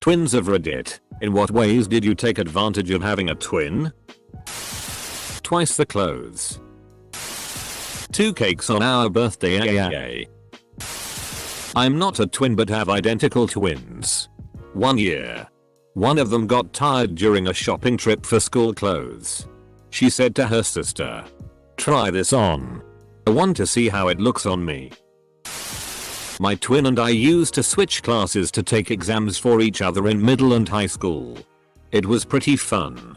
Twins of Reddit. In what ways did you take advantage of having a twin? Twice the clothes. 2 cakes on our birthday. I'm not a twin but have identical twins. 1 year. One of them got tired during a shopping trip for school clothes. She said to her sister, "Try this on. I want to see how it looks on me." My twin and I used to switch classes to take exams for each other in middle and high school. It was pretty fun.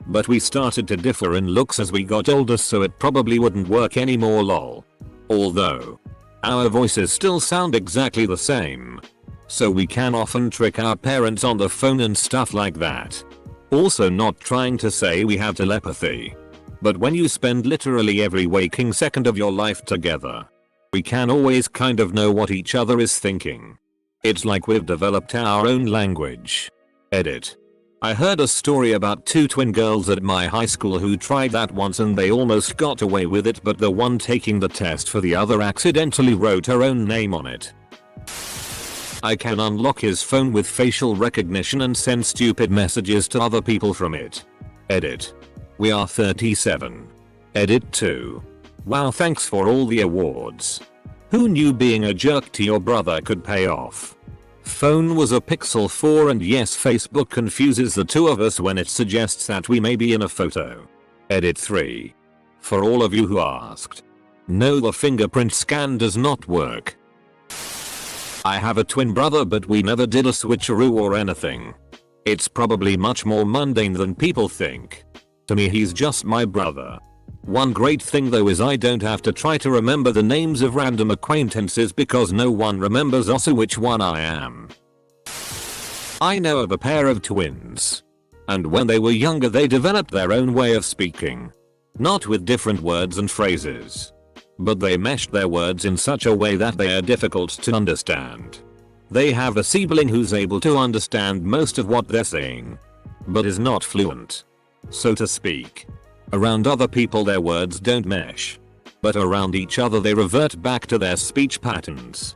But we started to differ in looks as we got older, so it probably wouldn't work anymore lol. Although, our voices still sound exactly the same. So we can often trick our parents on the phone and stuff like that. Also, not trying to say we have telepathy. But when you spend literally every waking second of your life together, we can always kind of know what each other is thinking. It's like we've developed our own language. Edit. I heard a story about 2 twin girls at my high school who tried that once and they almost got away with it, but the one taking the test for the other accidentally wrote her own name on it. I can unlock his phone with facial recognition and send stupid messages to other people from it. Edit. We are 37. Edit 2. Wow, thanks for all the awards. Who knew being a jerk to your brother could pay off? Phone was a Pixel 4 and yes, Facebook confuses the two of us when it suggests that we may be in a photo. Edit 3. For all of you who asked. No, the fingerprint scan does not work. I have a twin brother but we never did a switcheroo or anything. It's probably much more mundane than people think. To me he's just my brother. One great thing though is I don't have to try to remember the names of random acquaintances because no one remembers also which one I am. I know of a pair of twins. And when they were younger they developed their own way of speaking. Not with different words and phrases. But they meshed their words in such a way that they are difficult to understand. They have a sibling who's able to understand most of what they're saying, but is not fluent, so to speak. Around other people their words don't mesh, but around each other they revert back to their speech patterns.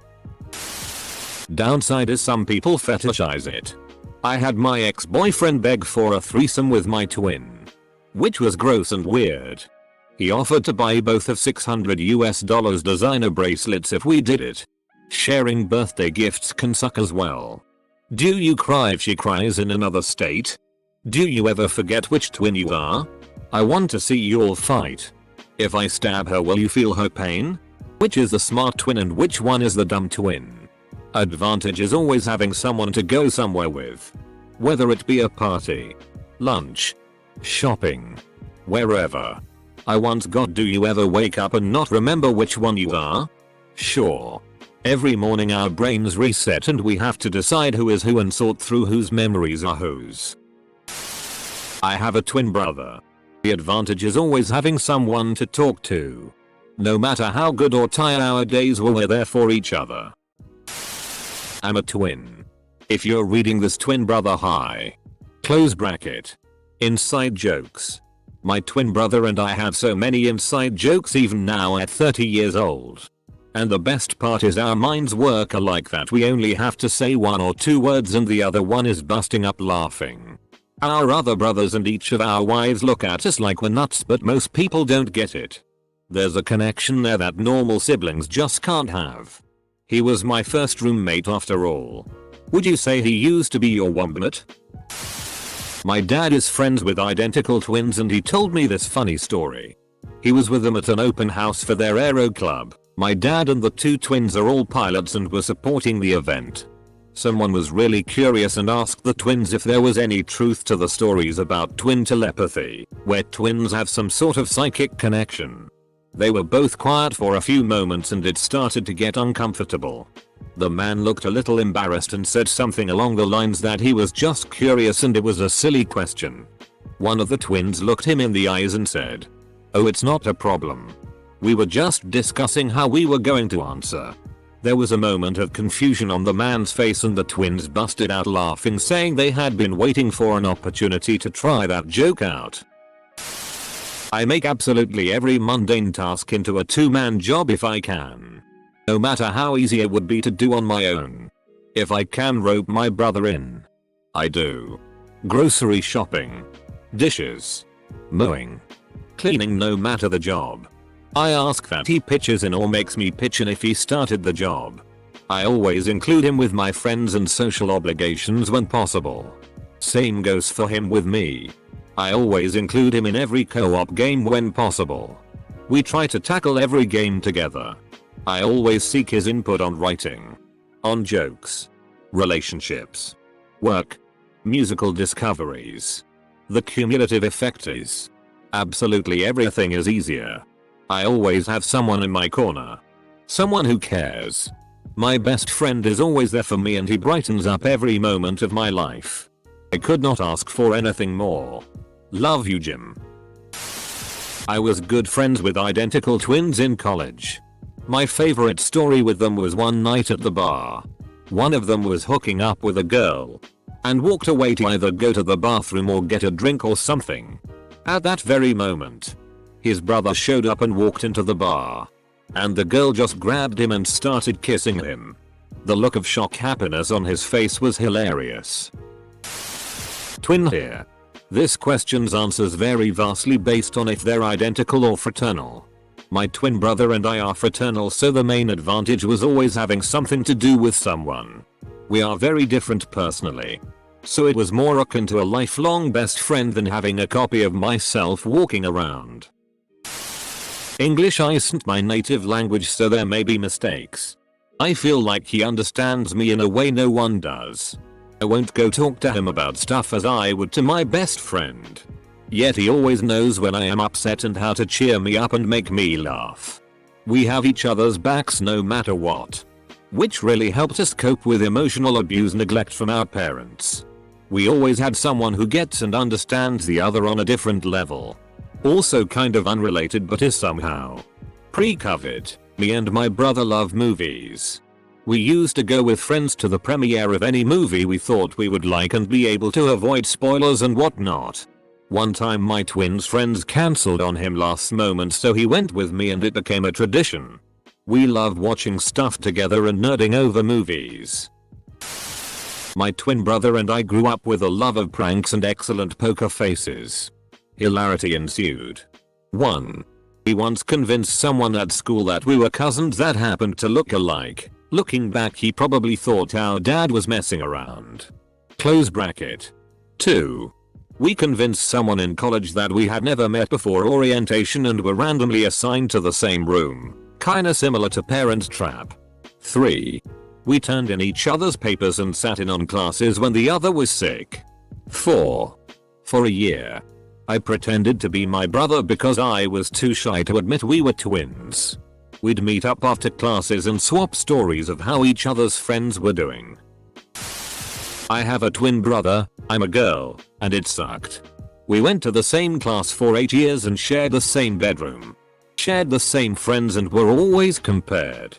Downside is some people fetishize it. I had my ex-boyfriend beg for a threesome with my twin, which was gross and weird. He offered to buy both of $600 designer bracelets if we did it. Sharing birthday gifts can suck as well. Do you cry if she cries in another state? Do you ever forget which twin you are? I want to see you all fight. If I stab her, will you feel her pain? Which is the smart twin and which one is the dumb twin? Advantage is always having someone to go somewhere with. Whether it be a party, lunch, shopping, wherever. I once got, do you ever wake up and not remember which one you are? Sure. Every morning our brains reset and we have to decide who is who and sort through whose memories are whose. I have a twin brother. The advantage is always having someone to talk to. No matter how good or tired our days were, we're there for each other. I'm a twin. If you're reading this, twin brother, hi. Close bracket. Inside jokes. My twin brother and I have so many inside jokes even now at 30 years old. And the best part is our minds work alike that we only have to say 1 or 2 words and the other one is busting up laughing. Our other brothers and each of our wives look at us like we're nuts, but most people don't get it. There's a connection there that normal siblings just can't have. He was my first roommate after all. Would you say he used to be your wombat? My dad is friends with identical twins and he told me this funny story. He was with them at an open house for their aero club. My dad and the 2 twins are all pilots and were supporting the event. Someone was really curious and asked the twins if there was any truth to the stories about twin telepathy, where twins have some sort of psychic connection. They were both quiet for a few moments and it started to get uncomfortable. The man looked a little embarrassed and said something along the lines that he was just curious and it was a silly question. One of the twins looked him in the eyes and said, "Oh, it's not a problem. We were just discussing how we were going to answer." There was a moment of confusion on the man's face and the twins busted out laughing, saying they had been waiting for an opportunity to try that joke out. I make absolutely every mundane task into a 2-man job if I can. No matter how easy it would be to do on my own. If I can rope my brother in, I do. Grocery shopping. Dishes. Mowing. Cleaning, no matter the job. I ask that he pitches in or makes me pitch in if he started the job. I always include him with my friends and social obligations when possible. Same goes for him with me. I always include him in every co-op game when possible. We try to tackle every game together. I always seek his input on writing, on jokes, relationships, work, musical discoveries. The cumulative effect is absolutely everything is easier. I always have someone in my corner. Someone who cares. My best friend is always there for me and he brightens up every moment of my life. I could not ask for anything more. Love you, Jim. I was good friends with identical twins in college. My favorite story with them was one night at the bar. One of them was hooking up with a girl and walked away to either go to the bathroom or get a drink or something. At that very moment, his brother showed up and walked into the bar. And the girl just grabbed him and started kissing him. The look of shock happiness on his face was hilarious. Twin here. This question's answers vary vastly based on if they're identical or fraternal. My twin brother and I are fraternal, so the main advantage was always having something to do with someone. We are very different personally. So it was more akin to a lifelong best friend than having a copy of myself walking around. English isn't my native language, so there may be mistakes. I feel like he understands me in a way no one does. I won't go talk to him about stuff as I would to my best friend. Yet he always knows when I am upset and how to cheer me up and make me laugh. We have each other's backs no matter what. Which really helped us cope with emotional abuse neglect from our parents. We always had someone who gets and understands the other on a different level. Also kind of unrelated but is somehow. Pre-COVID, me and my brother love movies. We used to go with friends to the premiere of any movie we thought we would like and be able to avoid spoilers and whatnot. One time my twin's friends cancelled on him last moment, so he went with me and it became a tradition. We loved watching stuff together and nerding over movies. My twin brother and I grew up with a love of pranks and excellent poker faces. Hilarity ensued. 1. He once convinced someone at school that we were cousins that happened to look alike. Looking back, he probably thought our dad was messing around. Close bracket. 2. We convinced someone in college that we had never met before orientation and were randomly assigned to the same room. Kinda similar to Parent Trap. 3. We turned in each other's papers and sat in on classes when the other was sick. 4. For a year, I pretended to be my brother because I was too shy to admit we were twins. We'd meet up after classes and swap stories of how each other's friends were doing. I have a twin brother, I'm a girl, and it sucked. We went to the same class for 8 years and shared the same bedroom. Shared the same friends and were always compared.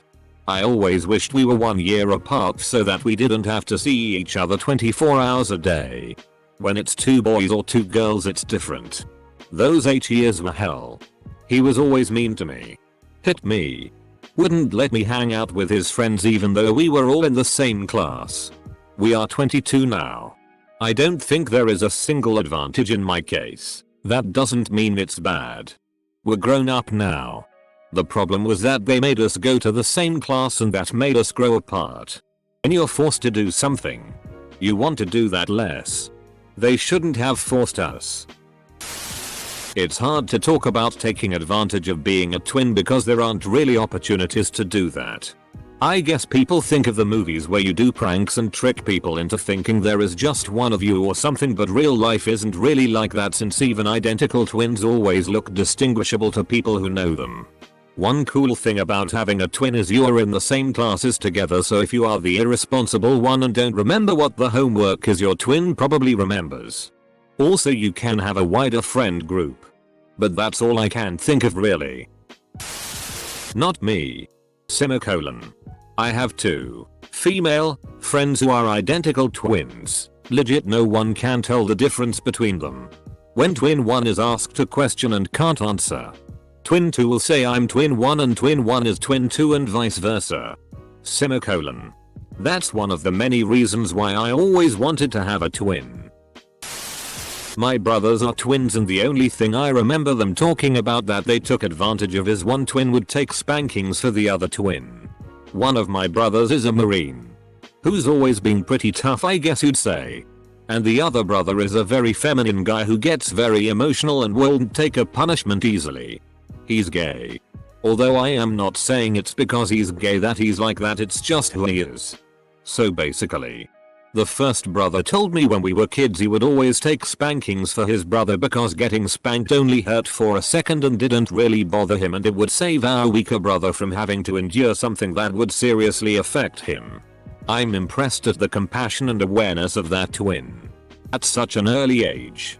I always wished we were 1 year apart so that we didn't have to see each other 24 hours a day. When it's 2 boys or 2 girls it's different. Those 8 years were hell. He was always mean to me. Hit me. Wouldn't let me hang out with his friends even though we were all in the same class. We are 22 now. I don't think there is a single advantage in my case. That doesn't mean it's bad. We're grown up now. The problem was that they made us go to the same class and that made us grow apart. When you're forced to do something, you want to do that less. They shouldn't have forced us. It's hard to talk about taking advantage of being a twin because there aren't really opportunities to do that. I guess people think of the movies where you do pranks and trick people into thinking there is just one of you or something, but real life isn't really like that since even identical twins always look distinguishable to people who know them. One cool thing about having a twin is you're in the same classes together, so if you are the irresponsible one and don't remember what the homework is, your twin probably remembers. Also, you can have a wider friend group. But that's all I can think of really. Not me. Semicolon. I have 2 female friends who are identical twins. Legit no one can tell the difference between them. When twin 1 is asked a question and can't answer, twin 2 will say I'm twin 1 and twin 1 is twin 2 and vice versa. Semicolon. That's one of the many reasons why I always wanted to have a twin. My brothers are twins and the only thing I remember them talking about that they took advantage of is one twin would take spankings for the other twin. One of my brothers is a Marine. Who's always been pretty tough, I guess you'd say. And the other brother is a very feminine guy who gets very emotional and won't take a punishment easily. He's gay. Although I am not saying it's because he's gay that he's like that, it's just who he is. So basically, the first brother told me when we were kids he would always take spankings for his brother because getting spanked only hurt for a second and didn't really bother him, and it would save our weaker brother from having to endure something that would seriously affect him. I'm impressed at the compassion and awareness of that twin. At such an early age.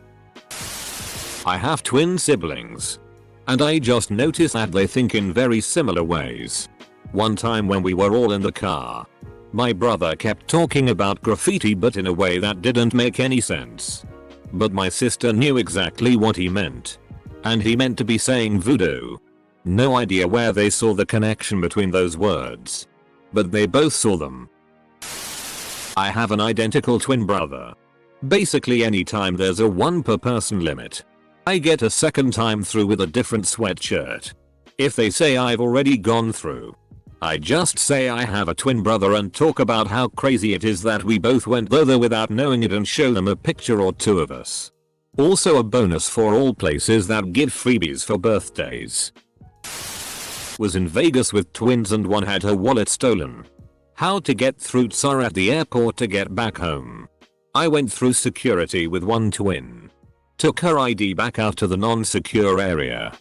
I have twin siblings. And I just noticed that they think in very similar ways. One time when we were all in the car, my brother kept talking about graffiti but in a way that didn't make any sense. But my sister knew exactly what he meant. And he meant to be saying voodoo. No idea where they saw the connection between those words. But they both saw them. I have an identical twin brother. Basically anytime there's a 1 per person limit, I get a second time through with a different sweatshirt. If they say I've already gone through, I just say I have a twin brother and talk about how crazy it is that we both went there without knowing it and show them a picture or two of us. Also a bonus for all places that give freebies for birthdays. Was in Vegas with twins and one had her wallet stolen. How to get through Tsar at the airport to get back home. I went through security with one twin. Took her ID back out to the non-secure area.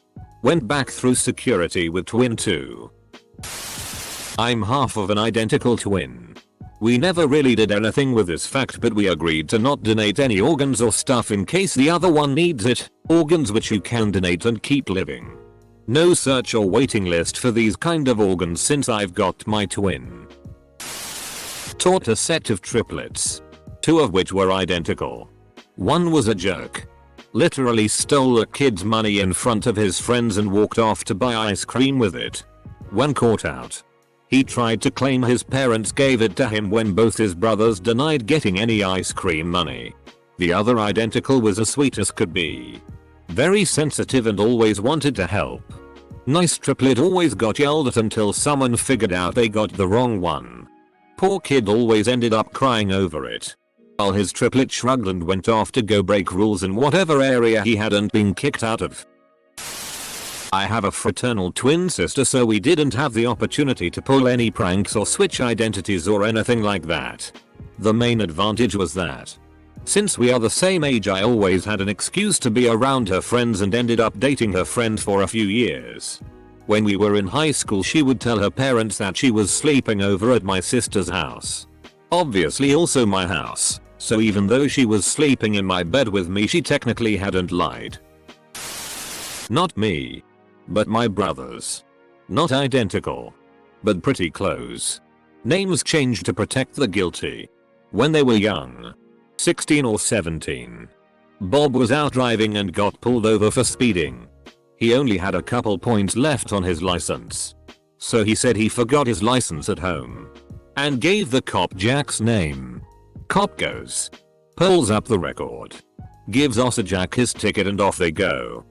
Went back through security with twin 2. I'm half of an identical twin. We never really did anything with this fact, but we agreed to not donate any organs or stuff in case the other one needs it, organs which you can donate and keep living. No search or waiting list for these kind of organs since I've got my twin. Taught a set of triplets. 2 of which were identical. One was a jerk. Literally stole a kid's money in front of his friends and walked off to buy ice cream with it. When caught out, he tried to claim his parents gave it to him when both his brothers denied getting any ice cream money. The other identical was as sweet as could be. Very sensitive and always wanted to help. Nice triplet always got yelled at until someone figured out they got the wrong one. Poor kid always ended up crying over it. While his triplet shrugged and went off to go break rules in whatever area he hadn't been kicked out of. I have a fraternal twin sister, so we didn't have the opportunity to pull any pranks or switch identities or anything like that. The main advantage was that, since we are the same age, I always had an excuse to be around her friends and ended up dating her friend for a few years. When we were in high school, she would tell her parents that she was sleeping over at my sister's house. Obviously also my house, so even though she was sleeping in my bed with me, she technically hadn't lied. Not me, but my brothers. Not identical, but pretty close. Names changed to protect the guilty. When they were young, 16 or 17. Bob was out driving and got pulled over for speeding. He only had a couple points left on his license. So he said he forgot his license at home. And gave the cop Jack's name. Cop goes. Pulls up the record. Gives Officer Jack his ticket and off they go.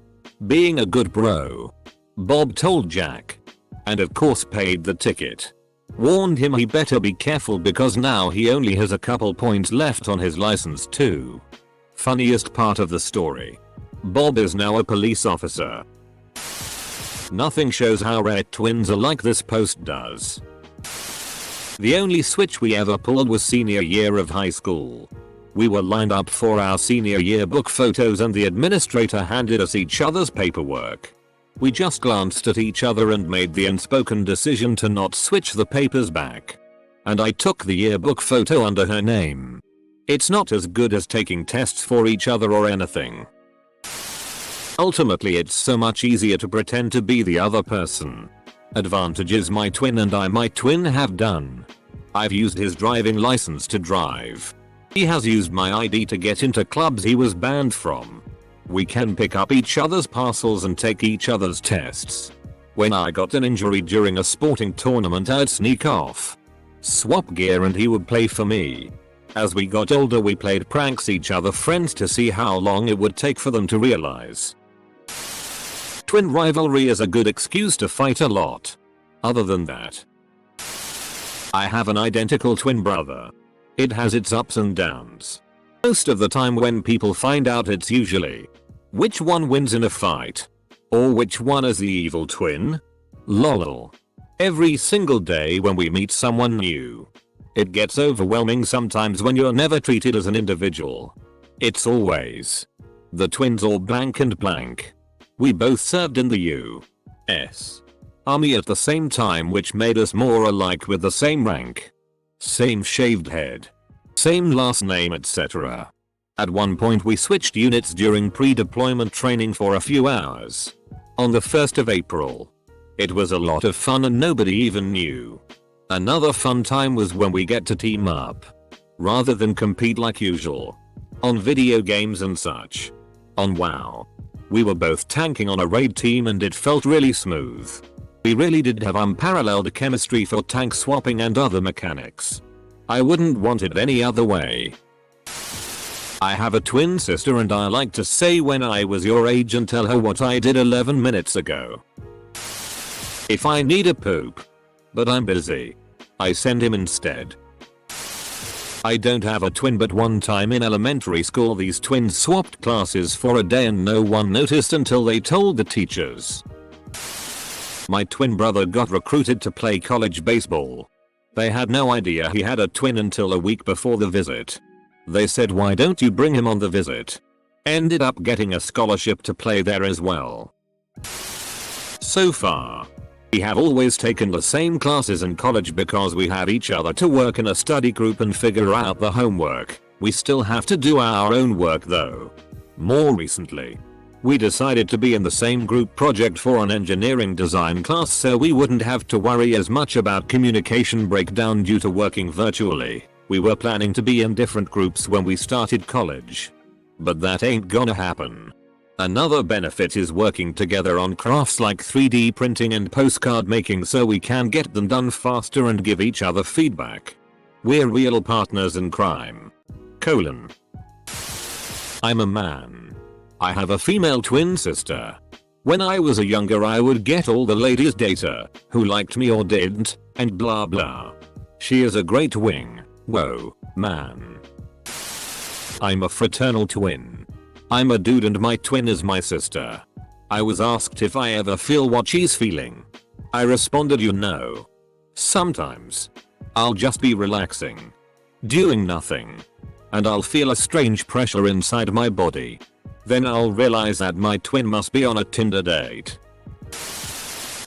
Being a good bro, Bob told Jack. And of course paid the ticket. Warned him he better be careful because now he only has a couple points left on his license too. Funniest part of the story. Bob is now a police officer. Nothing shows how rare twins are like this post does. The only switch we ever pulled was senior year of high school. We were lined up for our senior yearbook photos and the administrator handed us each other's paperwork. We just glanced at each other and made the unspoken decision to not switch the papers back. And I took the yearbook photo under her name. It's not as good as taking tests for each other or anything. Ultimately, it's so much easier to pretend to be the other person. Advantages my twin and I my twin have done. I've used his driving license to drive. He has used my ID to get into clubs he was banned from. We can pick up each other's parcels and take each other's tests. When I got an injury during a sporting tournament, I'd sneak off. swap gear and he would play for me. As we got older we played pranks each other friends to see how long it would take for them to realize. Twin rivalry is a good excuse to fight a lot. Other than that, I have an identical twin brother. It has its ups and downs. Most of the time when people find out it's usually which one wins in a fight, or which one is the evil twin. Lol. Every single day when we meet someone new, it gets overwhelming sometimes when you're never treated as an individual. It's always the twins or blank and blank. We both served in the U.S. Army at the same time, which made us more alike with the same rank, same shaved head, same last name, etc. At one point we switched units during pre-deployment training for a few hours. On the 1st of April. It was a lot of fun and nobody even knew. Another fun time was when we get to team up, rather than compete like usual, on video games and such. On WoW. We were both tanking on a raid team and it felt really smooth. We really did have unparalleled chemistry for tank swapping and other mechanics. I wouldn't want it any other way. I have a twin sister and I like to say when I was your age and tell her what I did 11 minutes ago. If I need a poop, but I'm busy, I send him instead. I don't have a twin, but one time in elementary school these twins swapped classes for a day and no one noticed until they told the teachers. My twin brother got recruited to play college baseball. They had no idea he had a twin until a week before the visit. They said, "Why don't you bring him on the visit?" Ended up getting a scholarship to play there as well. So far, we have always taken the same classes in college because we had each other to work in a study group and figure out the homework. We still have to do our own work though. More recently, we decided to be in the same group project for an engineering design class so we wouldn't have to worry as much about communication breakdown due to working virtually. We were planning to be in different groups when we started college, but that ain't gonna happen. Another benefit is working together on crafts like 3D printing and postcard making so we can get them done faster and give each other feedback. We're real partners in crime. I'm a man. I have a female twin sister. When I was a younger I would get all the ladies' data, who liked me or didn't, and blah blah. She is a great wing. Whoa, man. I'm a fraternal twin. I'm a dude and my twin is my sister. I was asked if I ever feel what she's feeling. I responded, you know. Sometimes. I'll just be relaxing. Doing nothing. And I'll feel a strange pressure inside my body. Then I'll realize that my twin must be on a Tinder date.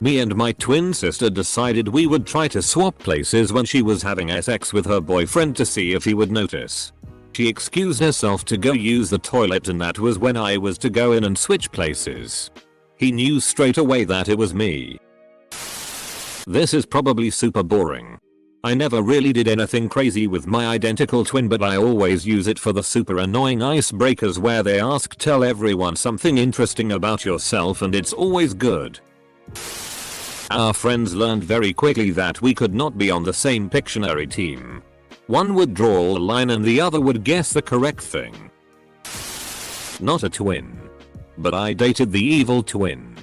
Me and my twin sister decided we would try to swap places when she was having sex with her boyfriend to see if he would notice. She excused herself to go use the toilet and that was when I was to go in and switch places. He knew straight away that it was me. This is probably super boring. I never really did anything crazy with my identical twin, but I always use it for the super annoying icebreakers where they ask tell everyone something interesting about yourself and it's always good. Our friends learned very quickly that we could not be on the same Pictionary team. One would draw a line and the other would guess the correct thing. Not a twin. But I dated the evil twin.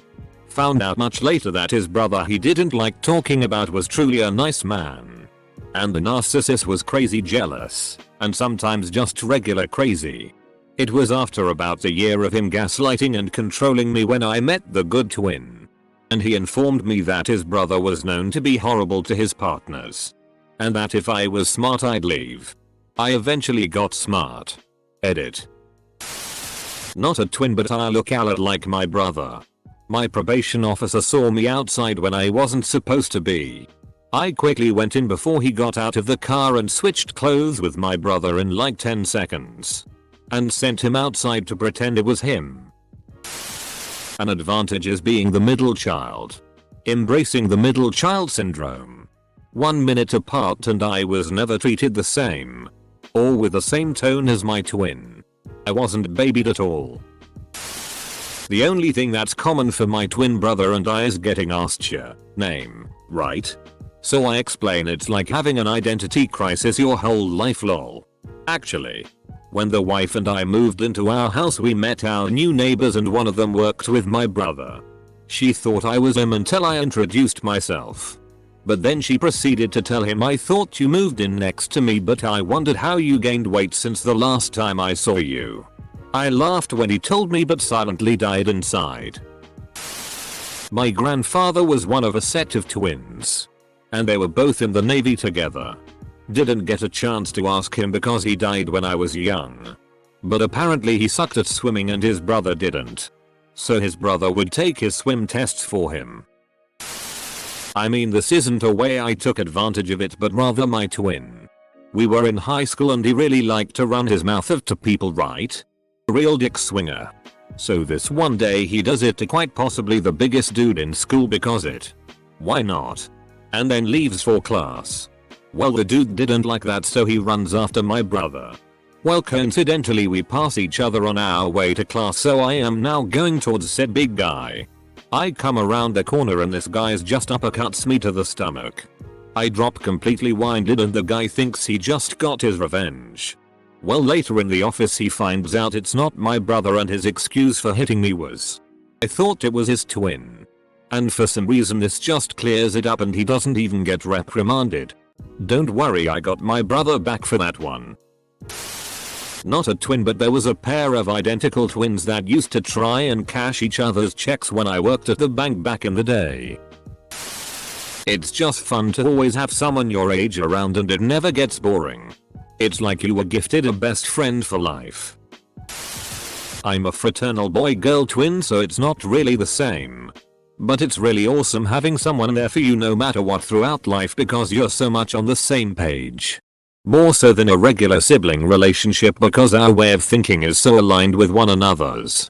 Found out much later that his brother he didn't like talking about was truly a nice man. And the narcissist was crazy jealous, and sometimes just regular crazy. It was after about a year of him gaslighting and controlling me when I met the good twin. And he informed me that his brother was known to be horrible to his partners. And that if I was smart I'd leave. I eventually got smart. Edit. Not a twin, but I look a lot like my brother. My probation officer saw me outside when I wasn't supposed to be. I quickly went in before he got out of the car and switched clothes with my brother in like 10 seconds. And sent him outside to pretend it was him. An advantage is being the middle child. Embracing the middle child syndrome. 1 minute apart and I was never treated the same. Or with the same tone as my twin. I wasn't babied at all. The only thing that's common for my twin brother and I is getting asked your name, right? So I explain it's like having an identity crisis your whole life lol. Actually, when the wife and I moved into our house we met our new neighbors and one of them worked with my brother. She thought I was him until I introduced myself. But then she proceeded to tell him I thought you moved in next to me but I wondered how you gained weight since the last time I saw you. I laughed when he told me but silently died inside. My grandfather was one of a set of twins. And they were both in the Navy together. Didn't get a chance to ask him because he died when I was young. But apparently he sucked at swimming and his brother didn't. So his brother would take his swim tests for him. I mean this isn't a way I took advantage of it but rather my twin. We were in high school and he really liked to run his mouth off to people, right? Real dick swinger. So this one day he does it to quite possibly the biggest dude in school because it. Why not? And then leaves for class. Well the dude didn't like that so he runs after my brother. Well coincidentally we pass each other on our way to class so I am now going towards said big guy. I come around the corner and this guy's just uppercuts me to the stomach. I drop completely winded and the guy thinks he just got his revenge. Well later in the office he finds out it's not my brother and his excuse for hitting me was, I thought it was his twin. And for some reason this just clears it up and he doesn't even get reprimanded. Don't worry I got my brother back for that one. Not a twin but there was a pair of identical twins that used to try and cash each other's checks when I worked at the bank back in the day. It's just fun to always have someone your age around and it never gets boring. It's like you were gifted a best friend for life. I'm a fraternal boy-girl twin so it's not really the same. But it's really awesome having someone there for you no matter what throughout life because you're so much on the same page. More so than a regular sibling relationship because our way of thinking is so aligned with one another's.